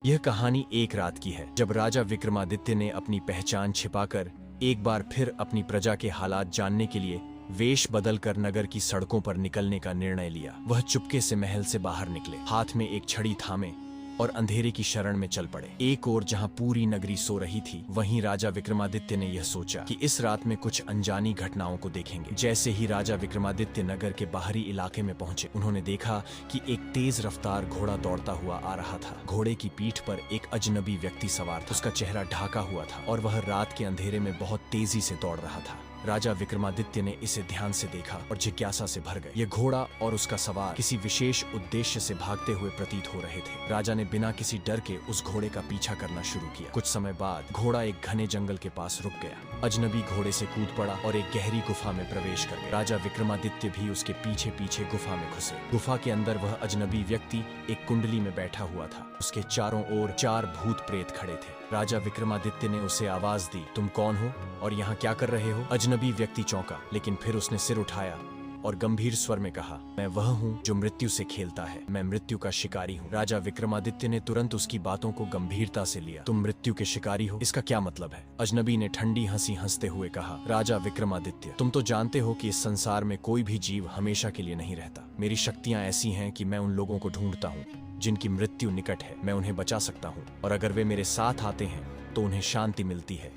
यह कहानी एक रात की है जब राजा विक्रमादित्य ने अपनी पहचान छिपाकर एक बार फिर अपनी प्रजा के हालात जानने के लिए वेश बदलकर नगर की सड़कों पर निकलने का निर्णय लिया। वह चुपके से महल से बाहर निकले, हाथ में एक छड़ी थामे और अंधेरे की शरण में चल पड़े। एक ओर जहां पूरी नगरी सो रही थी, वहीं राजा विक्रमादित्य ने यह सोचा कि इस रात में कुछ अनजानी घटनाओं को देखेंगे। जैसे ही राजा विक्रमादित्य नगर के बाहरी इलाके में पहुंचे, उन्होंने देखा कि एक तेज रफ्तार घोड़ा दौड़ता हुआ आ रहा था। घोड़े की पीठ पर एक अजनबी व्यक्ति सवार था। उसका चेहरा ढाका हुआ था और वह रात के अंधेरे में बहुत तेजी से दौड़ रहा था। राजा विक्रमादित्य ने इसे ध्यान से देखा और जिज्ञासा से भर गए। ये घोड़ा और उसका सवार किसी विशेष उद्देश्य से भागते हुए प्रतीत हो रहे थे। राजा ने बिना किसी डर के उस घोड़े का पीछा करना शुरू किया। कुछ समय बाद घोड़ा एक घने जंगल के पास रुक गया। अजनबी घोड़े से कूद पड़ा और एक गहरी गुफा में प्रवेश कर गया। राजा विक्रमादित्य भी उसके पीछे पीछे गुफा में घुसे। गुफा के अंदर वह अजनबी व्यक्ति एक कुंडली में बैठा हुआ था। उसके चारों ओर 4 भूत प्रेत खड़े थे। राजा विक्रमादित्य ने उसे आवाज दी, तुम कौन हो और यहाँ क्या कर रहे हो? अजनबी व्यक्ति चौंका, लेकिन फिर उसने सिर उठाया और गंभीर स्वर में कहा, मैं वह हूँ जो मृत्यु से खेलता है। मैं मृत्यु का शिकारी हूँ। राजा विक्रमादित्य ने तुरंत उसकी बातों को गंभीरता से लिया। तुम मृत्यु के शिकारी हो, इसका क्या मतलब है? अजनबी ने ठंडी हंसी हंसते हुए कहा, राजा विक्रमादित्य, तुम तो जानते हो कि इस संसार में कोई भी जीव हमेशा के लिए नहीं रहता। मेरी शक्तियाँ ऐसी हैं कि मैं उन लोगों को ढूंढता हूँ जिनकी मृत्यु निकट है। मैं उन्हें बचा सकता हूँ और अगर वे मेरे साथ आते हैं तो उन्हें शांति मिलती है,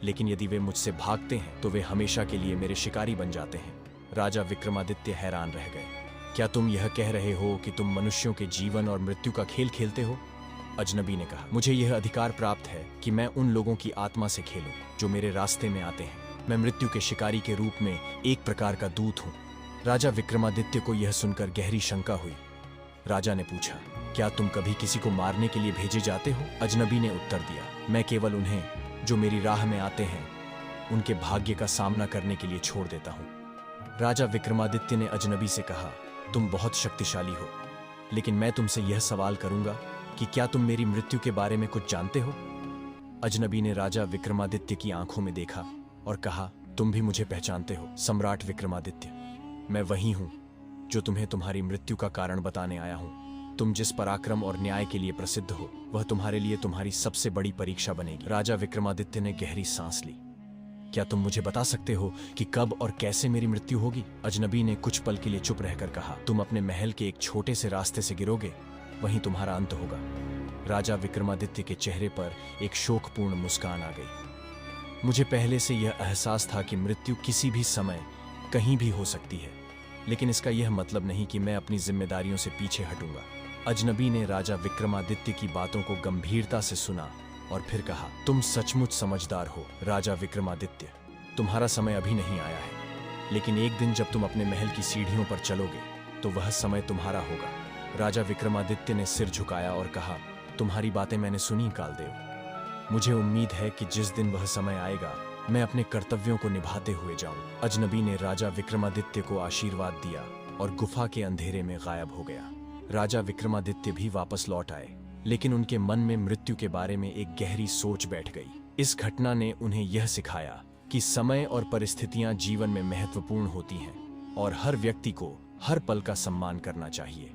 लेकिन यदि वे मुझसे भागते हैं तो वे हमेशा के लिए मेरे शिकारी बन जाते हैं। राजा विक्रमादित्य हैरान रह गए। क्या तुम यह कह रहे हो कि तुम मनुष्यों के जीवन और मृत्यु का खेल खेलते हो? अजनबी ने कहा, मुझे यह अधिकार प्राप्त है कि मैं उन लोगों की आत्मा से खेलूं जो मेरे रास्ते में आते हैं। मैं मृत्यु के शिकारी के रूप में एक प्रकार का दूत हूँ। राजा विक्रमादित्य को यह सुनकर गहरी शंका हुई। राजा ने पूछा, क्या तुम कभी किसी को मारने के लिए भेजे जाते हो? अजनबी ने उत्तर दिया, मैं केवल उन्हें जो मेरी राह में आते हैं उनके भाग्य का सामना करने के लिए छोड़ देता हूँ। राजा विक्रमादित्य ने अजनबी से कहा, तुम बहुत शक्तिशाली हो, लेकिन मैं तुमसे यह सवाल करूंगा कि क्या तुम मेरी मृत्यु के बारे में कुछ जानते हो? अजनबी ने राजा विक्रमादित्य की आंखों में देखा और कहा, तुम भी मुझे पहचानते हो सम्राट विक्रमादित्य। मैं वही हूं जो तुम्हें तुम्हारी मृत्यु का कारण बताने आया हूं। तुम जिस पराक्रम और न्याय के लिए प्रसिद्ध हो, वह तुम्हारे लिए तुम्हारी सबसे बड़ी परीक्षा बनेगी। राजा विक्रमादित्य ने गहरी सांस ली। क्या तुम मुझे बता सकते हो कि कब और कैसे मेरी मृत्यु होगी? अजनबी ने कुछ पल के लिए चुप रहकर कहा, तुम अपने महल के एक छोटे से रास्ते से गिरोगे, वहीं तुम्हारा अंत होगा। राजा विक्रमादित्य के चेहरे पर एक शोकपूर्ण मुस्कान आ गई। मुझे पहले से यह एहसास था कि मृत्यु किसी भी समय कहीं भी हो सकती है, लेकिन इसका यह मतलब नहीं कि मैं अपनी जिम्मेदारियों से पीछे हटूंगा। अजनबी ने राजा विक्रमादित्य की बातों को गंभीरता से सुना और फिर कहा, तुम सचमुच समझदार हो राजा विक्रमादित्य। तुम्हारा समय अभी नहीं आया है, लेकिन एक दिन जब तुम अपने महल की सीढ़ियों पर चलोगे तो वह समय तुम्हारा होगा। राजा विक्रमादित्य ने सिर झुकाया और कहा, तुम्हारी बातें मैंने सुनी कालदेव। मुझे उम्मीद है कि जिस दिन वह समय आएगा मैं अपने कर्तव्यों को निभाते हुए जाऊं। अजनबी ने राजा विक्रमादित्य को आशीर्वाद दिया और गुफा के अंधेरे में गायब हो गया। राजा विक्रमादित्य भी वापस लौट आए, लेकिन उनके मन में मृत्यु के बारे में एक गहरी सोच बैठ गई। इस घटना ने उन्हें यह सिखाया कि समय और परिस्थितियां जीवन में महत्वपूर्ण होती हैं और हर व्यक्ति को हर पल का सम्मान करना चाहिए।